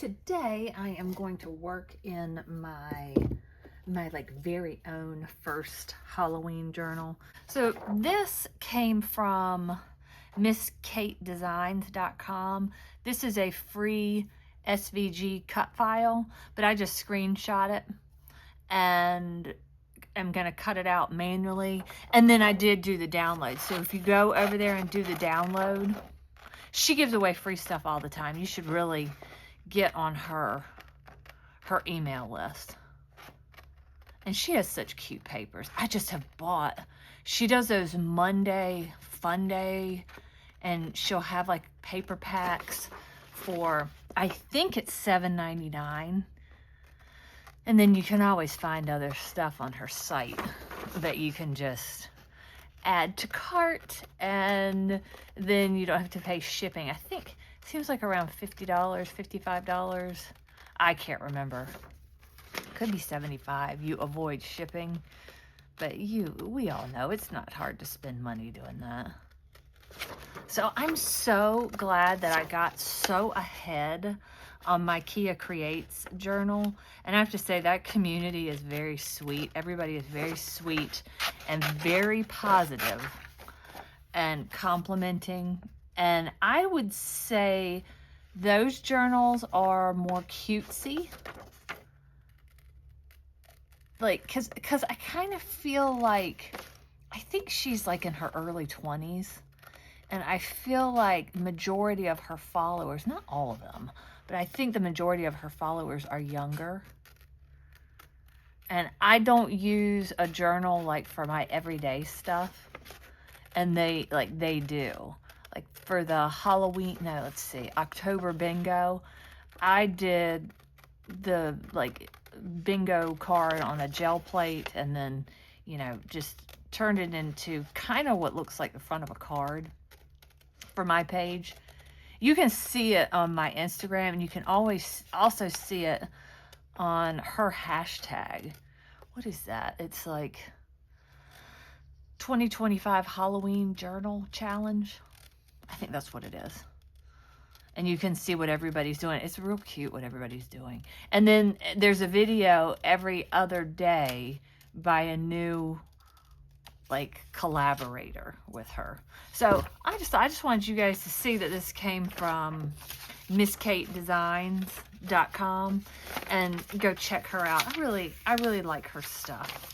Today I am going to work in my like very own first Halloween journal. So this came from MissKateDesigns.com. This is a free SVG cut file, but I just screenshot it and I'm gonna cut it out manually. And then I did do the download. So if you go over there and do the download, she gives away free stuff all the time. You should really get on her email list. And she has such cute papers. I just have bought. She does those Monday Fun Day, and she'll have like paper packs for, I think it's $7.99. And then you can always find other stuff on her site that you can just add to cart, and then you don't have to pay shipping. I think it seems like around $50, $55. I can't remember. Could be $75. You avoid shipping, but we all know it's not hard to spend money doing that. So I'm so glad that I got so ahead on my Kia Creates journal. And I have to say that community is very sweet. Everybody is very sweet and very positive and complimenting. And I would say those journals are more cutesy. Like, cause I kind of feel like, I think she's like in her early 20s. And I feel like majority of her followers, not all of them, but I think the majority of her followers are younger. And I don't use a journal like for my everyday stuff. And they do. Like for the Halloween, no, let's see, October bingo, I did the like bingo card on a gel plate and then, you know, just turned it into kind of what looks like the front of a card for my page. You can see it on my Instagram, and you can always also see it on her hashtag. What is that? It's like 2025 Halloween Journal Challenge. I think that's what it is. And you can see what everybody's doing. It's real cute what everybody's doing. And then there's a video every other day by a new like collaborator with her. So I just wanted you guys to see that this came from MissKateDesigns.com, and go check her out. I really like her stuff.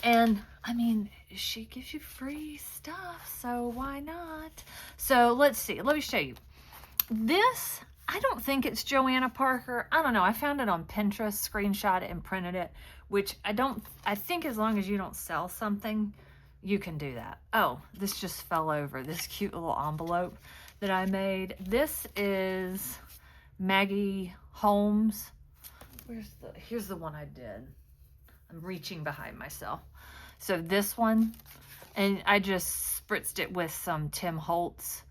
And I mean, she gives you free stuff, so why not? So let's see. Let me show you. This, I don't think it's Joanna Parker. I don't know. I found it on Pinterest, screenshot it and printed it, which I think as long as you don't sell something, you can do that. Oh, this just fell over. This cute little envelope that I made. This is Maggie Holmes. Here's the one I did. I'm reaching behind myself. So this one, and I just spritzed it with some Tim Holtz.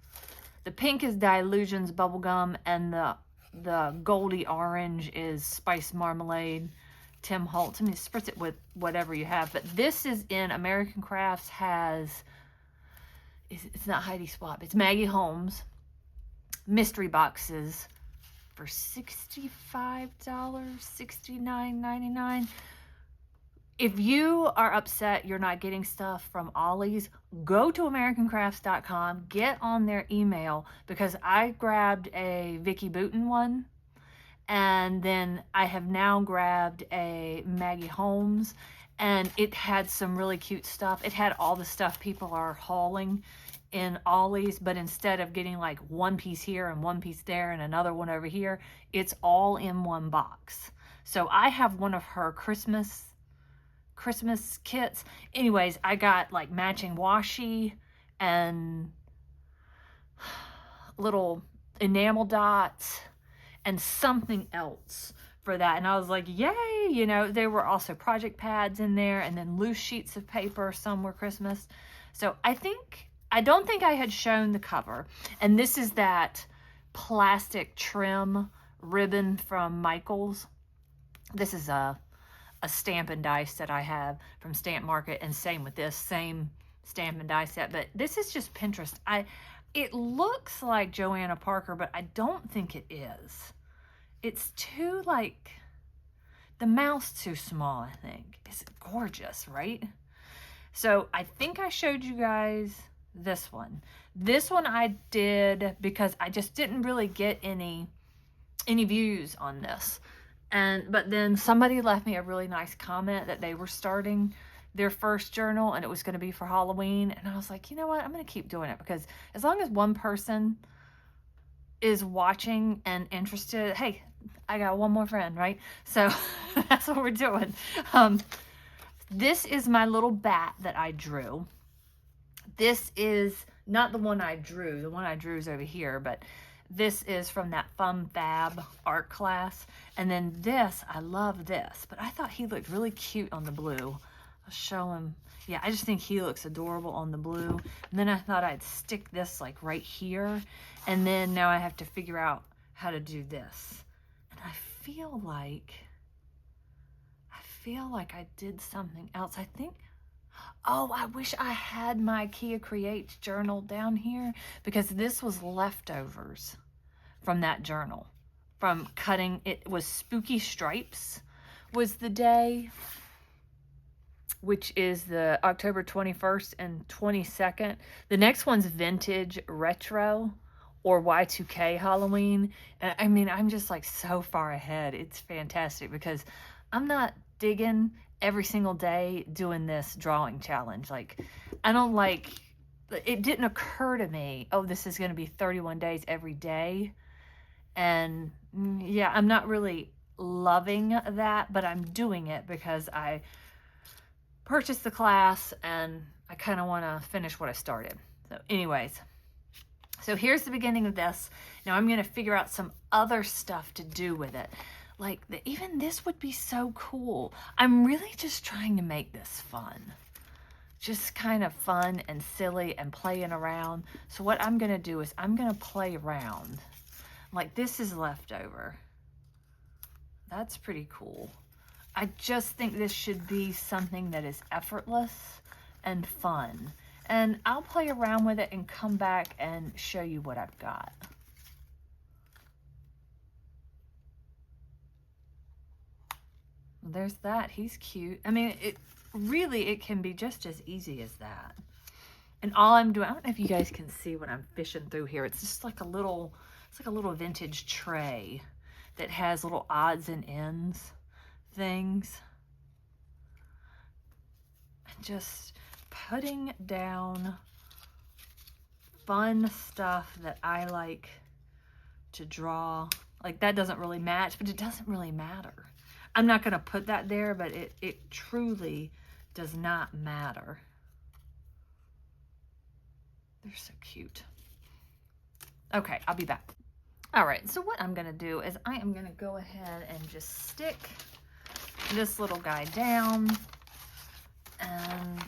The pink is Dilutions Bubblegum, and the goldy orange is Spice Marmalade, Tim Holtz. I mean, spritz it with whatever you have. But this is in American Crafts it's not Heidi Swap, it's Maggie Holmes. Mystery boxes for $65, $69.99. If you are upset you're not getting stuff from Ollie's, go to AmericanCrafts.com, get on their email, because I grabbed a Vicki Boutin one, and then I have now grabbed a Maggie Holmes, and it had some really cute stuff. It had all the stuff people are hauling in Ollie's, but instead of getting like one piece here and one piece there and another one over here, it's all in one box. So I have one of her Christmas kits. Anyways, I got like matching washi and little enamel dots and something else for that. And I was like, yay, you know. There were also project pads in there, and then loose sheets of paper. Some were Christmas. So I don't think I had shown the cover. And this is that plastic trim ribbon from Michaels. This is a stamp and die set I have from Stamp Market, and same with this, same stamp and die set. But this is just Pinterest. It looks like Joanna Parker, but I don't think it is. it's too, like, the mouth's too small, I think. It's gorgeous, right? So I think I showed you guys this one. This one I did because I just didn't really get any views on this. But then somebody left me a really nice comment that they were starting their first journal and it was going to be for Halloween. And I was like, you know what? I'm going to keep doing it because as long as one person is watching and interested, hey, I got one more friend, right? So that's what we're doing. This is my little bat that I drew. This is not the one I drew. The one I drew is over here, but this is from that Fun Fab art class. And then this, I love this, but I thought he looked really cute on the blue. I'll show him. Yeah, I just think he looks adorable on the blue. And then I thought I'd stick this like right here. And then now I have to figure out how to do this. And I feel like I did something else. I think, oh, I wish I had my Kia Creates journal down here because this was leftovers from that journal. From cutting, it was Spooky Stripes was the day, which is the October 21st and 22nd. The next one's Vintage Retro or Y2K Halloween. And I mean, I'm just like so far ahead. It's fantastic because I'm not digging every single day doing this drawing challenge. Like, I don't like, it didn't occur to me, oh, this is going to be 31 days every day. And yeah, I'm not really loving that, but I'm doing it because I purchased the class and I kind of want to finish what I started. So anyways, so here's the beginning of this. Now I'm going to figure out some other stuff to do with it. Like, even this would be so cool. I'm really just trying to make this fun. Just kind of fun and silly and playing around. So what I'm going to do is I'm going to play around. Like, this is leftover. That's pretty cool. I just think this should be something that is effortless and fun. And I'll play around with it and come back and show you what I've got. There's that. He's cute. I mean, it can be just as easy as that. And all I'm doing, I don't know if you guys can see what I'm fishing through here. It's just like a little, it's like a little vintage tray that has little odds and ends things. And just putting down fun stuff that I like to draw. Like, that doesn't really match, but it doesn't really matter. I'm not going to put that there, but it truly does not matter. They're so cute. Okay, I'll be back. All right, so what I'm going to do is I am going to go ahead and just stick this little guy down and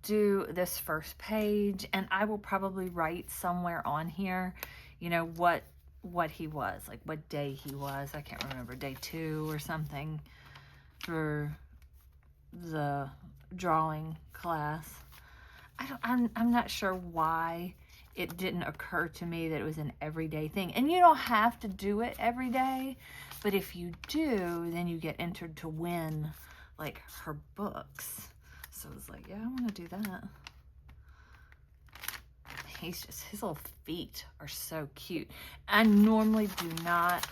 do this first page. And I will probably write somewhere on here, you know, what he was, like what day he was. I can't remember, day 2 or something for the drawing class. I'm not sure why it didn't occur to me that it was an everyday thing. And you don't have to do it every day, but if you do, then you get entered to win like her books. So I was like, yeah, I want to do that. His little feet are so cute. I normally do not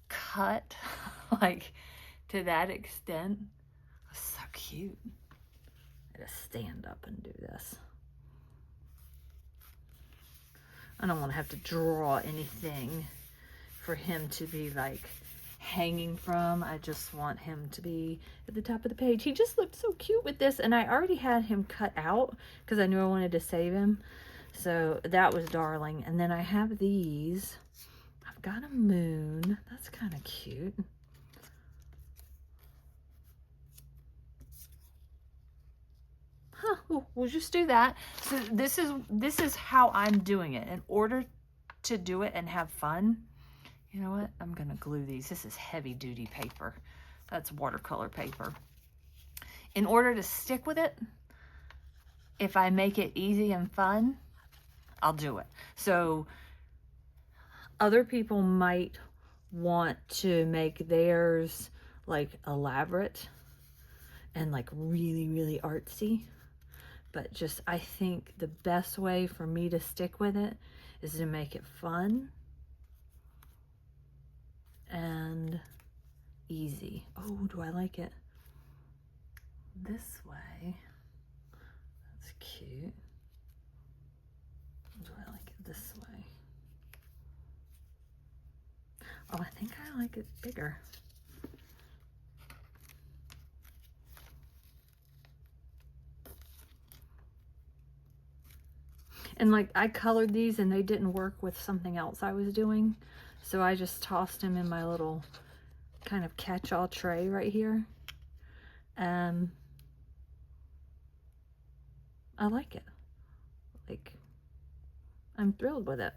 cut like to that extent. It's so cute. I gotta stand up and do this. I don't want to have to draw anything for him to be like hanging from. I just want him to be at the top of the page. He just looked so cute with this, and I already had him cut out because I knew I wanted to save him. So that was darling. And then I have these. I've got a moon. That's kind of cute. Huh, we'll just do that. So this is how I'm doing it. In order to do it and have fun, you know what? I'm gonna glue these. This is heavy duty paper. That's watercolor paper. In order to stick with it, if I make it easy and fun, I'll do it. So other people might want to make theirs like elaborate and like really, really artsy. But just, I think the best way for me to stick with it is to make it fun and easy. Oh, do I like it this way? That's cute. Do I like it this way? Oh, I think I like it bigger. And like, I colored these and they didn't work with something else I was doing. So I just tossed them in my little kind of catch-all tray right here. I like it. Like, I'm thrilled with it.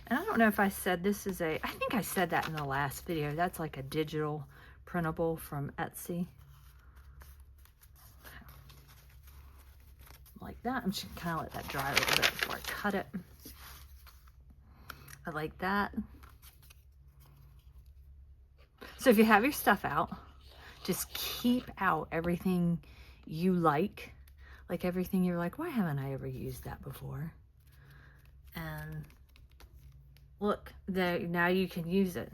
And I don't know if I said this is I think I said that in the last video. That's like a digital printable from Etsy. Like that. I'm just kind of let that dry a little bit before I cut it. I like that. So if you have your stuff out, just keep out everything you like everything you're like, why haven't I ever used that before? And look, there, now you can use it.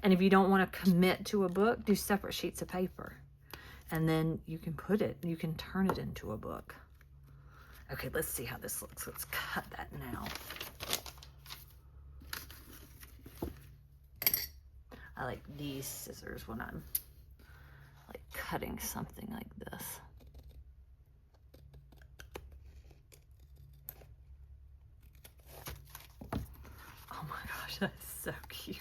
And if you don't want to commit to a book, do separate sheets of paper. And then you can you can turn it into a book. Okay, let's see how this looks. Let's cut that now. I like these scissors when I'm like cutting something like this. Oh my gosh, that's so cute.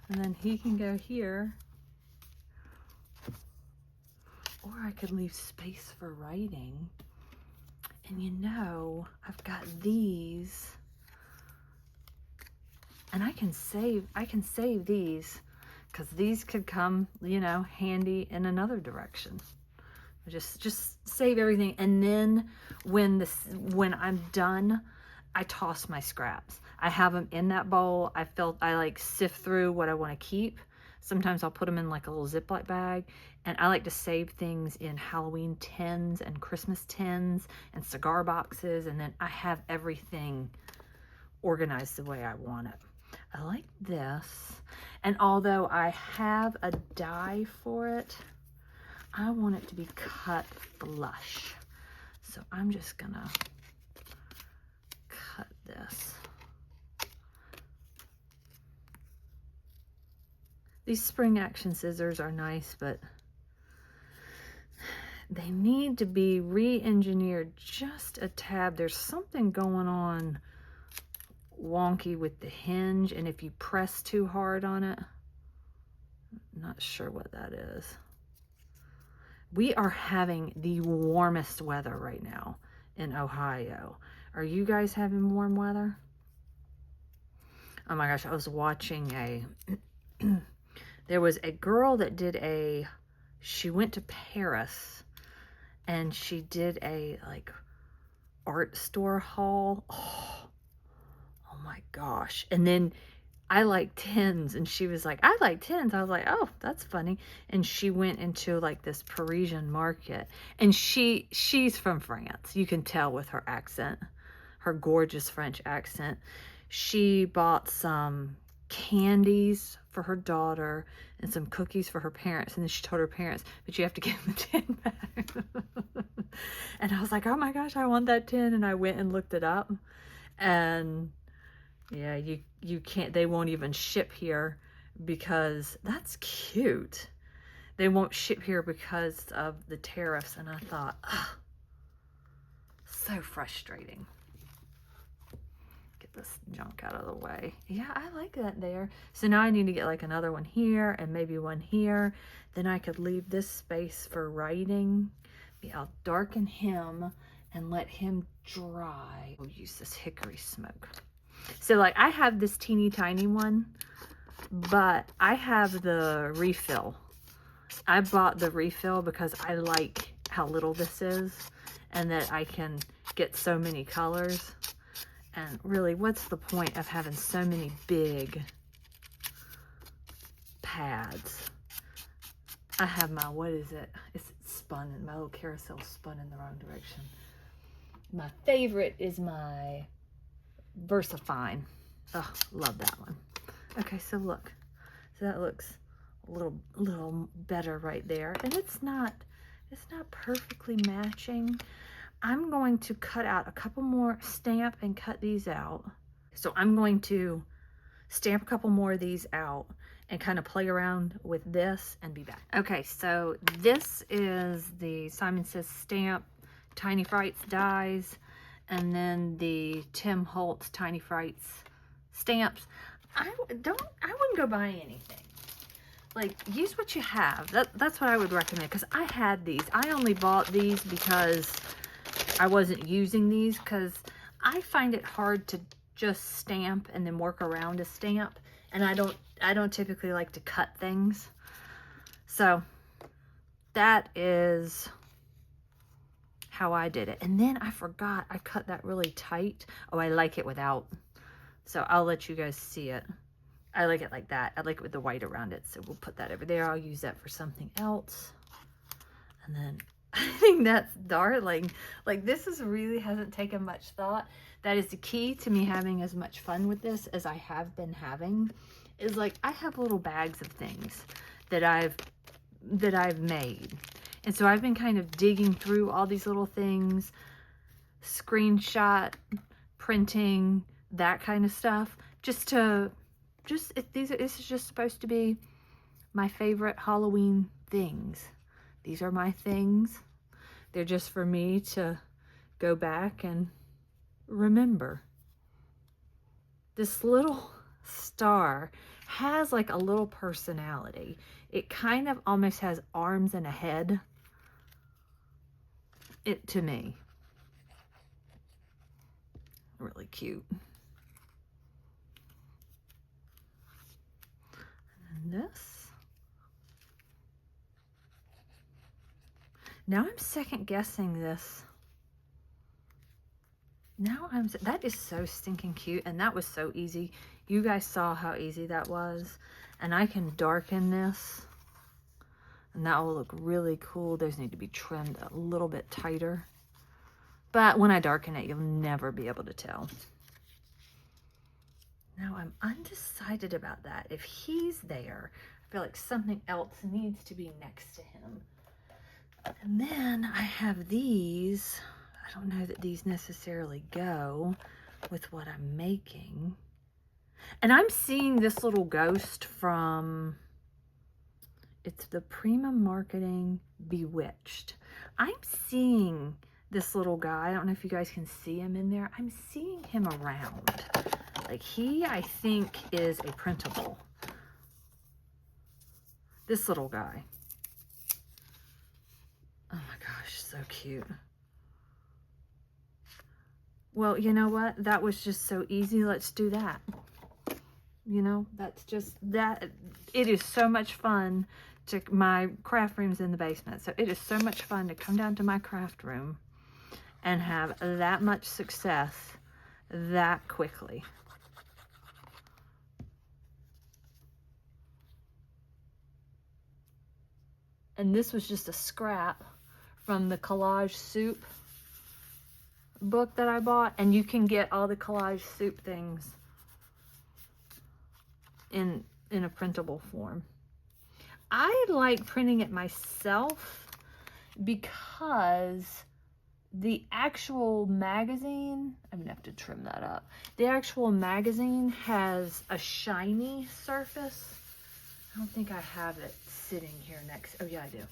And then he can go here. Or I could leave space for writing. And you know, I've got these. And I can save these, because these could come, you know, handy in another direction. Just save everything, and then when I'm done, I toss my scraps. I have them in that bowl. I like sift through what I want to keep. Sometimes I'll put them in like a little Ziploc bag, and I like to save things in Halloween tins and Christmas tins and cigar boxes, and then I have everything organized the way I want it. I like this, and although I have a die for it, I want it to be cut flush. So I'm just gonna cut this. These spring action scissors are nice, but they need to be re-engineered just a tad. There's something going on wonky with the hinge, and if you press too hard on it, I'm not sure what that is. We are having the warmest weather right now in Ohio. Are you guys having warm weather? Oh my gosh, I was watching there was a girl that did she went to Paris and she did a like art store haul. Oh my gosh. And then I like tins, and she was like, I like tins. I was like, oh, that's funny. And she went into like this Parisian market, and she's from France. You can tell with her accent, her gorgeous French accent. She bought some candies for her daughter and some cookies for her parents, and then she told her parents, but you have to give them the tin back. And I was like, oh my gosh, I want that tin. And I went and looked it up, and yeah, you can't, they won't even ship here because that's cute. They won't ship here because of the tariffs. And I thought, ugh, so frustrating. Get this junk out of the way. Yeah, I like that there. So now I need to get like another one here and maybe one here. Then I could leave this space for writing. I'll darken him and let him dry. We'll use this hickory smoke. So like I have this teeny tiny one, but I have the refill. I bought the refill because I like how little this is and that I can get so many colors. And really, what's the point of having so many big pads? I have my, what is it? It's spun, my little carousel spun in the wrong direction. My favorite is my VersaFine. Oh, love that one. Okay, so look. So that looks a little better right there. And it's not perfectly matching. I'm going to cut out a couple more, stamp and cut these out. So I'm going to stamp a couple more of these out and kind of play around with this and be back. Okay, so this is the Simon Says Stamp Tiny Frights dies, and then the Tim Holtz Tiny Frights stamps. I wouldn't go buy anything. Like, use what you have. That's what I would recommend, because I had these. I only bought these because I wasn't using these, because I find it hard to just stamp and then work around a stamp, and I don't typically like to cut things. So that is how I did it. And then I forgot I cut that really tight. Oh, I like it without, so I'll let you guys see it. I like it like that. I like it with the white around it, so we'll put that over there. I'll use that for something else. And then I think that's darling. Like, this really hasn't taken much thought. That is the key to me having as much fun with this as I have been having, is like, I have little bags of things that I've made. And so I've been kind of digging through all these little things, screenshot, printing, that kind of stuff, this is just supposed to be my favorite Halloween things. These are my things. They're just for me to go back and remember. This little star has like a little personality. It kind of almost has arms and a head. To me. Really cute. And this. Now I'm second guessing this. That is so stinking cute, and that was so easy. You guys saw how easy that was. And I can darken this, and that will look really cool. Those need to be trimmed a little bit tighter. But when I darken it, you'll never be able to tell. Now I'm undecided about that. If he's there, I feel like something else needs to be next to him. And then I have these. I don't know that these necessarily go with what I'm making. And I'm seeing this little ghost from, it's the Prima Marketing Bewitched. I'm seeing this little guy. I don't know if you guys can see him in there. I'm seeing him around. Like, he, I think, is a printable. This little guy. Oh my gosh, so cute. Well, you know what? That was just so easy. Let's do that. You know, that's just that. It is so much fun to, my craft room's in the basement. So it is so much fun to come down to my craft room and have that much success that quickly. And this was just a scrap from the Collage Soup book that I bought, and you can get all the Collage Soup things in a printable form. I like printing it myself because the actual magazine, I'm gonna have to trim that up. The actual magazine has a shiny surface. I don't think I have it sitting here next. Oh yeah, I do.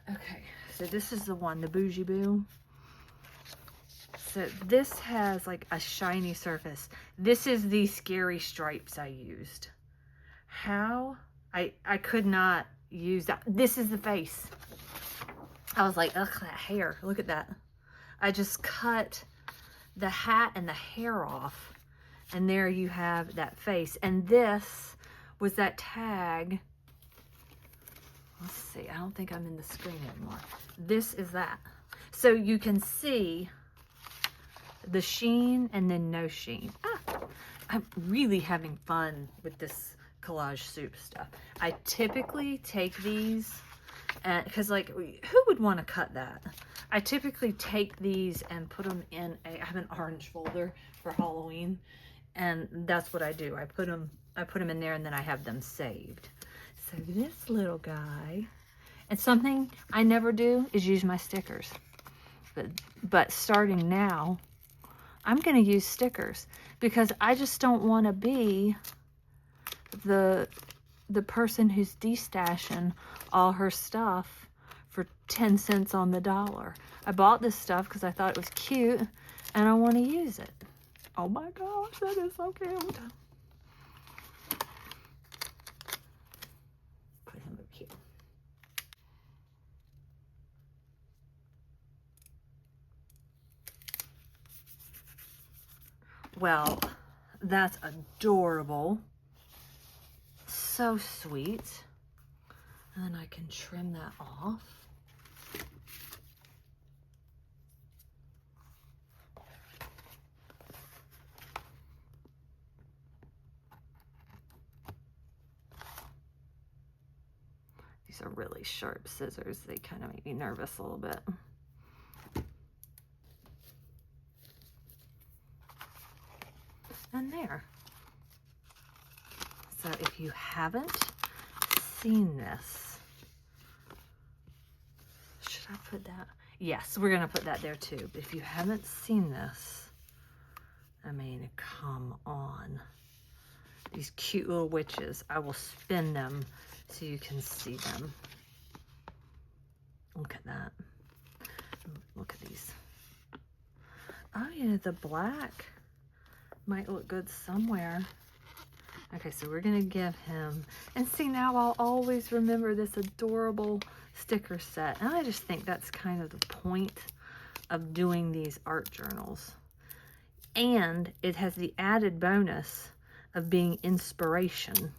Okay, so this is the one, the Bougie Boo. So this has like a shiny surface. This is the Scary Stripes I used. How? I could not use that. This is the face. I was like, ugh, that hair. Look at that. I just cut the hat and the hair off. And there you have that face. And this was that tag. Let's see. I don't think I'm in the screen anymore. This is that. So you can see the sheen and then no sheen. I'm really having fun with this collage soup stuff. I typically take these, because like, who would want to cut that? I typically take these and put them in I have an orange folder for Halloween, and that's what I do. I put them in there, and then I have them saved. So this little guy, and something I never do is use my stickers. But starting now, I'm going to use stickers because I just don't want to be the person who's destashing all her stuff for 10 cents on the dollar. I bought this stuff because I thought it was cute and I want to use it. Oh my gosh, that is so cute. Put him up here. Well, that's adorable. So sweet. And then I can trim that off. These are really sharp scissors. They kind of make me nervous a little bit. And there. So if you haven't seen this, should I put that? Yes, we're gonna put that there too. But if you haven't seen this, I mean, come on. These cute little witches, I will spin them so you can see them. Look at that. Look at these. Oh yeah, the black might look good somewhere. Okay, so we're gonna give him, and see, now I'll always remember this adorable sticker set. And I just think that's kind of the point of doing these art journals. And it has the added bonus of being inspiration.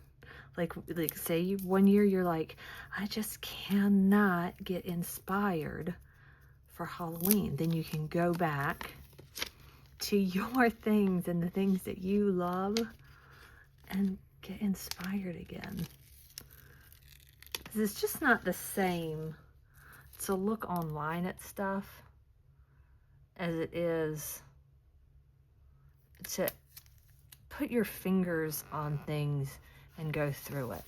Like say one year you're like, I just cannot get inspired for Halloween. Then you can go back to your things and the things that you love and get inspired again. Because it's just not the same to look online at stuff as it is to put your fingers on things and go through it.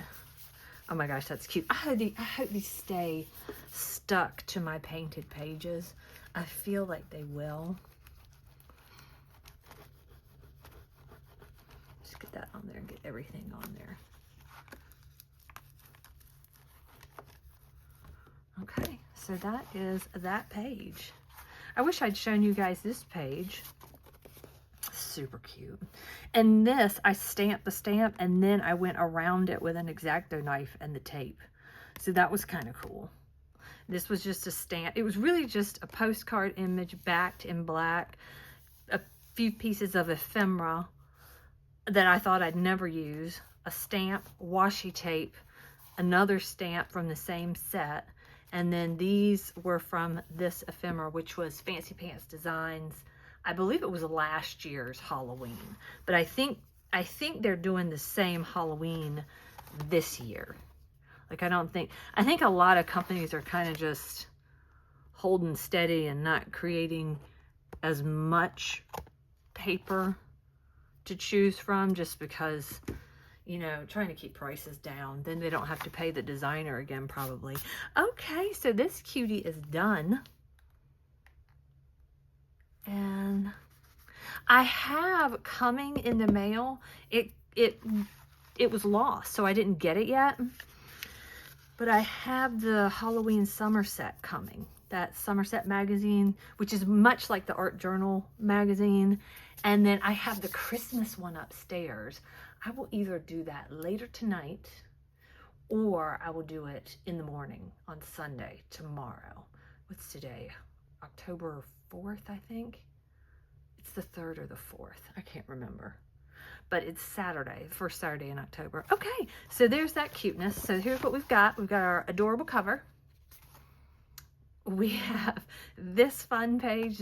Oh my gosh, that's cute. I hope these stay stuck to my painted pages. I feel like they will. Just get that on there and get everything on there. Okay, so that is that page. I wish I'd shown you guys this page. Super cute. And this, I stamped the stamp and then I went around it with an X-Acto knife and the tape. So that was kind of cool. This was just a stamp. It was really just a postcard image backed in black, a few pieces of ephemera that I thought I'd never use, a stamp, washi tape, another stamp from the same set, and then these were from this ephemera, which was Fancy Pants Designs. I believe it was last year's Halloween, but I think they're doing the same Halloween this year. Like, I think a lot of companies are kind of just holding steady and not creating as much paper to choose from, just because, you know, trying to keep prices down. Then they don't have to pay the designer again, probably. Okay, so this cutie is done. And I have coming in the mail, it was lost, so I didn't get it yet. But I have the Halloween Somerset coming. That Somerset magazine, which is much like the Art Journal magazine. And then I have the Christmas one upstairs. I will either do that later tonight, or I will do it in the morning on Sunday, tomorrow. What's today? October 4th, I think. It's the 3rd or the 4th. I can't remember. But it's Saturday, the first Saturday in October. Okay, so there's that cuteness. So here's what we've got. We've got our adorable cover we have this fun page,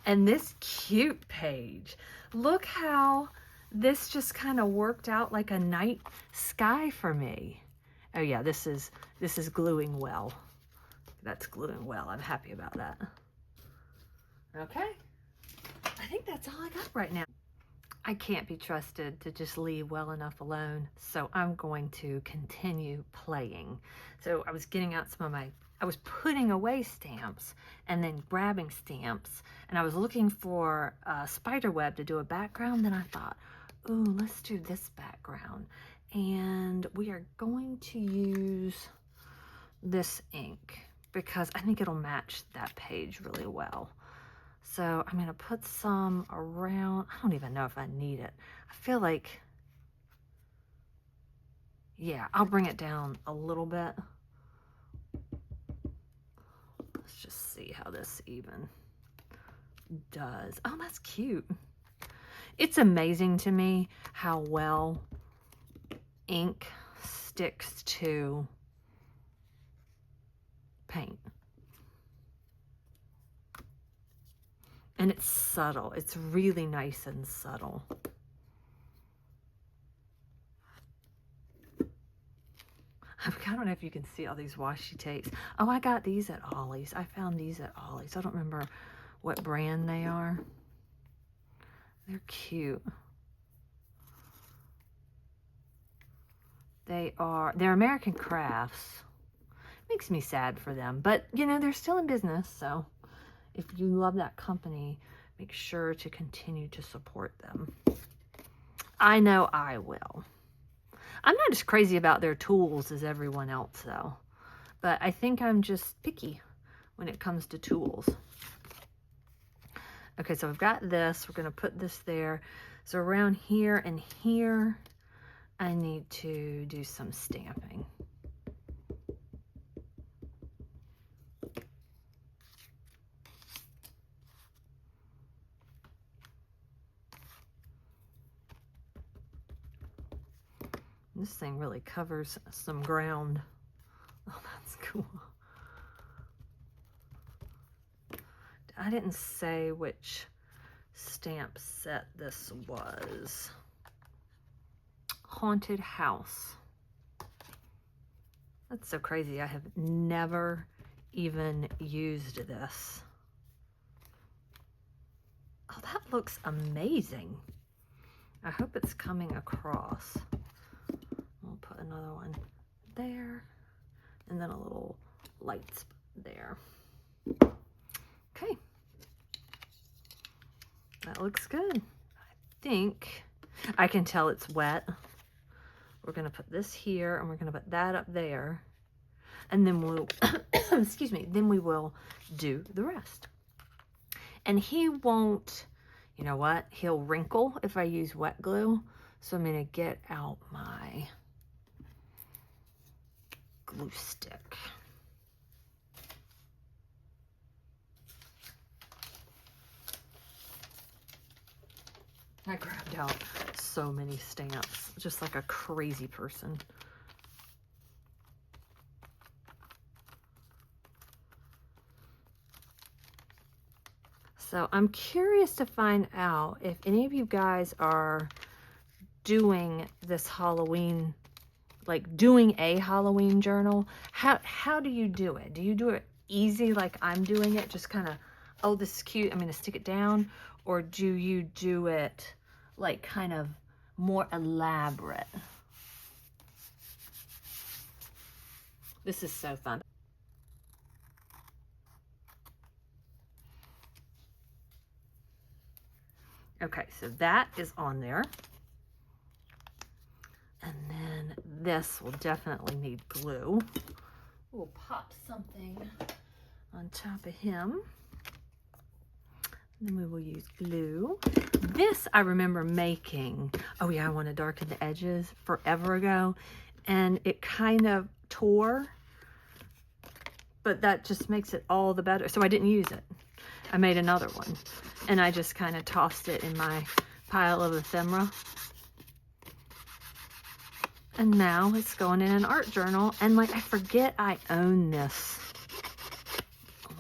and this cute page. Look how this just kind of worked out like a night sky for me. Oh yeah, this is gluing well. That's gluing well. I'm happy about that. Okay. I think that's all I got right now. I can't be trusted to just leave well enough alone, so I'm going to continue playing. So I was getting out some of my, I was putting away stamps and then grabbing stamps, and I was looking for a spider web to do a background. Then I thought, ooh, let's do this background. And we are going to use this ink because I think it'll match that page really well. So I'm going to put some around. I don't even know if I need it. I feel like, yeah, I'll bring it down a little bit. Let's just see how this even does. Oh, that's cute. It's amazing to me how well ink sticks to paint. And it's subtle. It's really nice and subtle. I don't know if you can see all these washi tapes. Oh, I got these at Ollie's. I found these at Ollie's. I don't remember what brand they are. They're cute. They're American Crafts. Makes me sad for them, but you know, they're still in business, so if you love that company, make sure to continue to support them. I know I will. I'm not as crazy about their tools as everyone else, though. But I think I'm just picky when it comes to tools. Okay, so I've got this. We're going to put this there. So around here and here, I need to do some stamping. This thing really covers some ground. Oh, that's cool. I didn't say which stamp set this was. Haunted House. That's so crazy. I have never even used this. Oh, that looks amazing. I hope it's coming across. We'll put another one there, and then a little lights there. Okay. That looks good. I think I can tell it's wet. We're going to put this here, and we're going to put that up there. And then we'll, excuse me, then we will do the rest. And he won't, you know what? He'll wrinkle if I use wet glue. So I'm going to get out my glue stick. I grabbed out so many stamps, just like a crazy person. So I'm curious to find out if any of you guys are doing this Halloween, like doing a Halloween journal. How do you do it? Do you do it easy like I'm doing it? Just kind of, oh, this is cute, I'm going to stick it down. Or do you do it like kind of more elaborate? This is so fun. Okay, so that is on there. And then this will definitely need glue. We'll pop something on top of him. Then we will use glue. This I remember making, oh yeah, I want to darken the edges forever ago. And it kind of tore, but that just makes it all the better. So I didn't use it. I made another one. And I just kind of tossed it in my pile of ephemera. And now it's going in an art journal. And like, I forget I own this.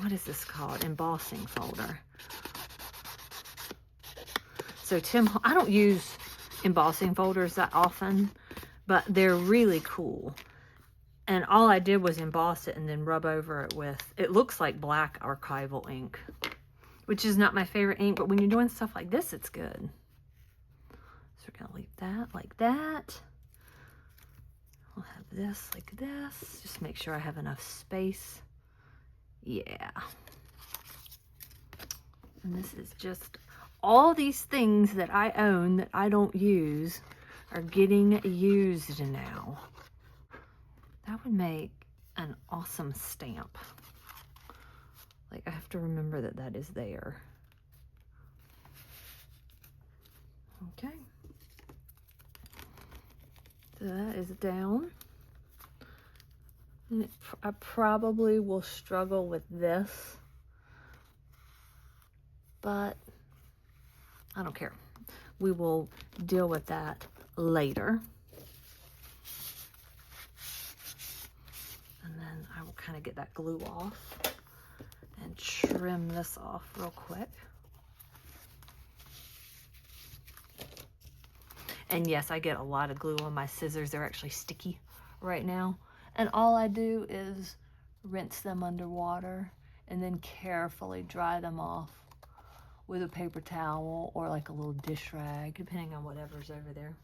what is this called? Embossing folder. So I don't use embossing folders that often, but they're really cool. And all I did was emboss it and then rub over it with, it looks like black archival ink, which is not my favorite ink, but when you're doing stuff like this, it's good. So we're gonna leave that like that. I'll have this like this. Just make sure I have enough space. Yeah. And this is just all these things that I own that I don't use are getting used now. That would make an awesome stamp. Like, I have to remember that that is there. Okay. So that is down. And I probably will struggle with this, but I don't care. We will deal with that later. And then I will kind of get that glue off and trim this off real quick. And yes, I get a lot of glue on my scissors. They're actually sticky right now. And all I do is rinse them underwater and then carefully dry them off with a paper towel or like a little dish rag, depending on whatever's over there.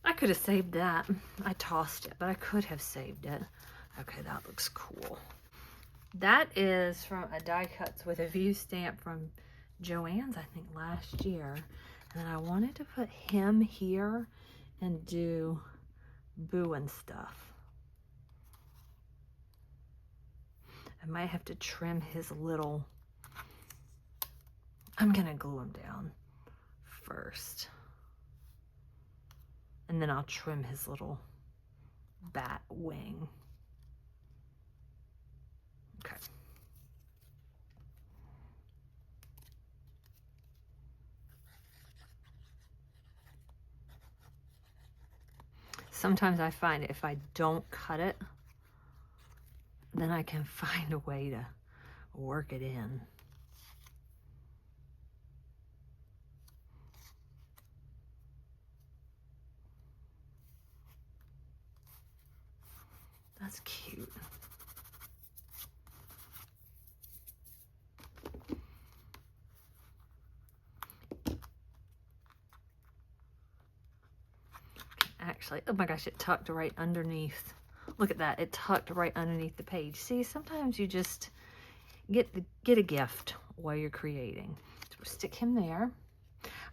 I could have saved that. I tossed it, but I could have saved it. Okay, that looks cool. That is from a Die Cuts with a View stamp from Joann's, I think, last year. And then I wanted to put him here and do Boo and stuff. I might have to trim his little... I'm going to glue him down first. And then I'll trim his little bat wing. Okay. Sometimes I find if I don't cut it, then I can find a way to work it in. That's cute. Actually, oh my gosh, it tucked right underneath. Look at that, it tucked right underneath the page. See, sometimes you just get a gift while you're creating. So we'll stick him there.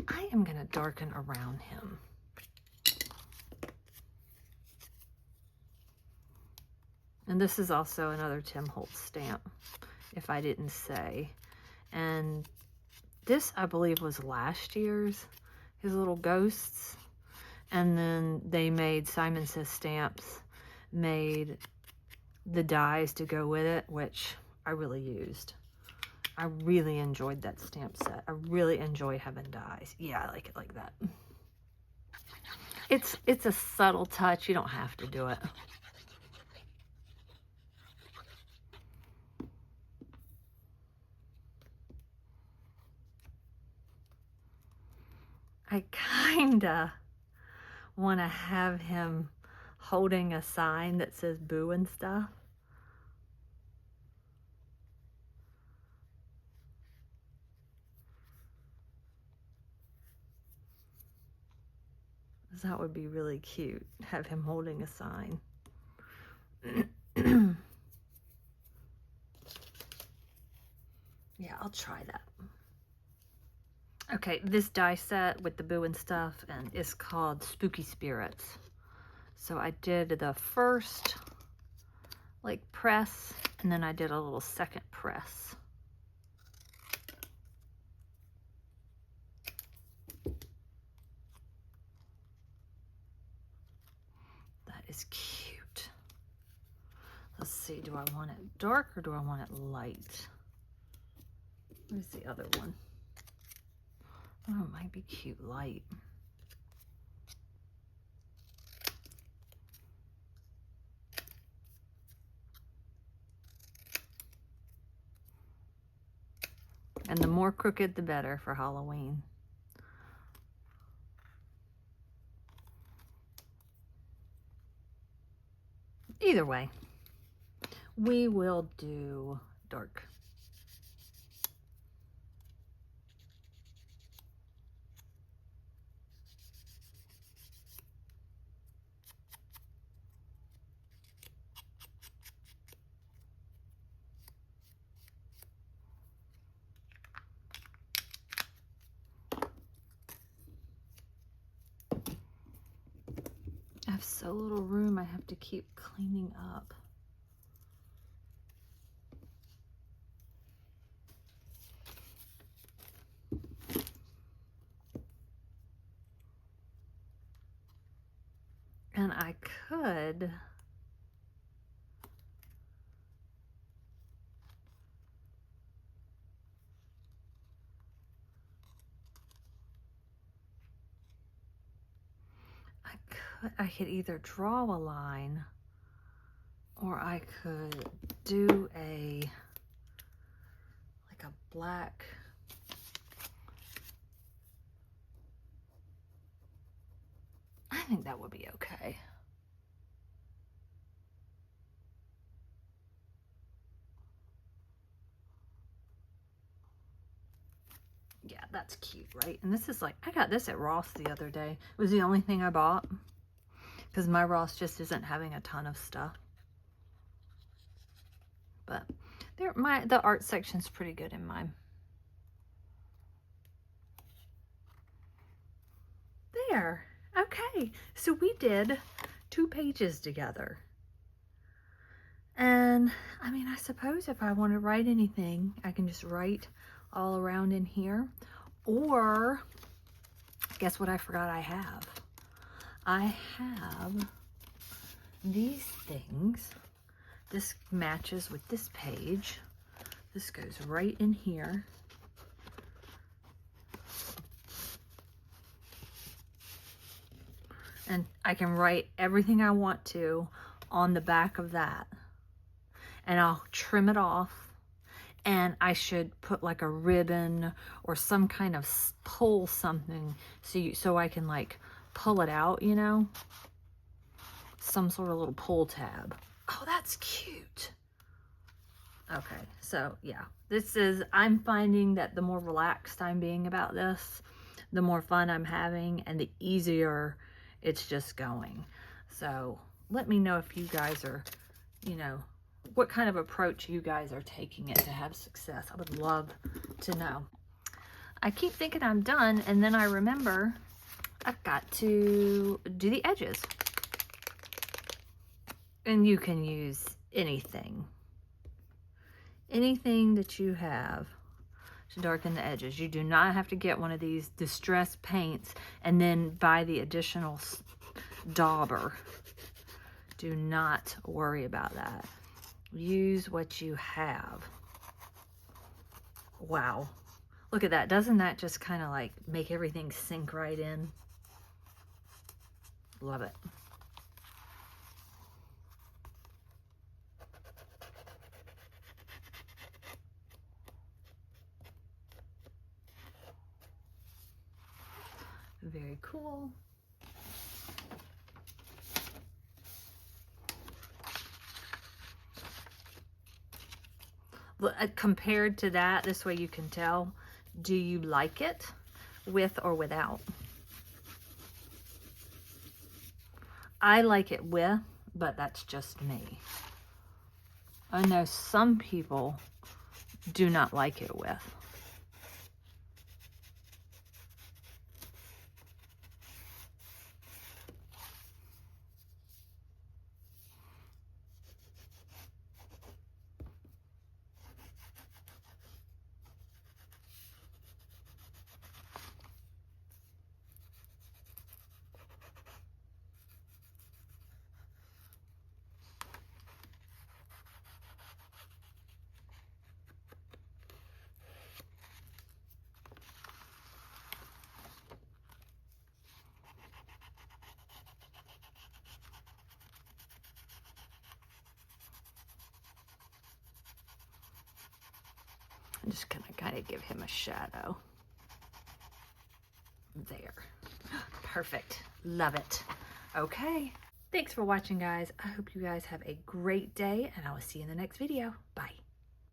I am gonna darken around him. And this is also another Tim Holtz stamp, if I didn't say. And this, I believe, was last year's, his little ghosts. And then they made, Simon Says Stamps made the dies to go with it, which I really used. I really enjoyed that stamp set. I really enjoy having dies. Yeah, I like it like that. It's a subtle touch. You don't have to do it. I kinda want to have him holding a sign that says Boo and stuff. That would be really cute, have him holding a sign. Yeah, I'll try that. Okay, this die set with the Boo and stuff and is called Spooky Spirits. So I did the first like press, and then I did a little second press. That is cute. Let's see, do I want it dark or do I want it light? Where's the other one? Oh, it might be cute light. more crooked, the better for Halloween. Either way, we will do dark. I have so little room, I have to keep cleaning up. And I could I could either draw a line or I could do like a black. I think that would be okay. Yeah, that's cute, right? And this is like, I got this at Ross the other day. It was the only thing I bought because my Ross just isn't having a ton of stuff. But the art section's pretty good in mine. There. Okay. So we did 2 pages together. And I mean, I suppose if I want to write anything, I can just write all around in here. Or guess what I forgot I have? I have these things. This matches with this page. This goes right in here. And I can write everything I want to on the back of that. And I'll trim it off. And I should put like a ribbon or some kind of pull something so I can like pull it out, you know? Some sort of little pull tab. Oh, that's cute. Okay, so yeah, I'm finding that the more relaxed I'm being about this, the more fun I'm having and the easier it's just going. So let me know if you guys are, you know, what kind of approach you guys are taking it to have success. I would love to know. I keep thinking I'm done, and then I remember I've got to do the edges. And you can use anything that you have to darken the edges. You do not have to get one of these distress paints and then buy the additional dauber. Do not worry about that. Use what you have. Wow. Look at that. Doesn't that just kind of like make everything sink right in? Love it. Very cool. Compared to that, this way you can tell, do you like it with or without? I like it with, but that's just me. I know some people do not like it with. I'm just gonna kind of give him a shadow. There. Perfect. Love it. Okay. Thanks for watching, guys. I hope you guys have a great day, and I will see you in the next video. Bye.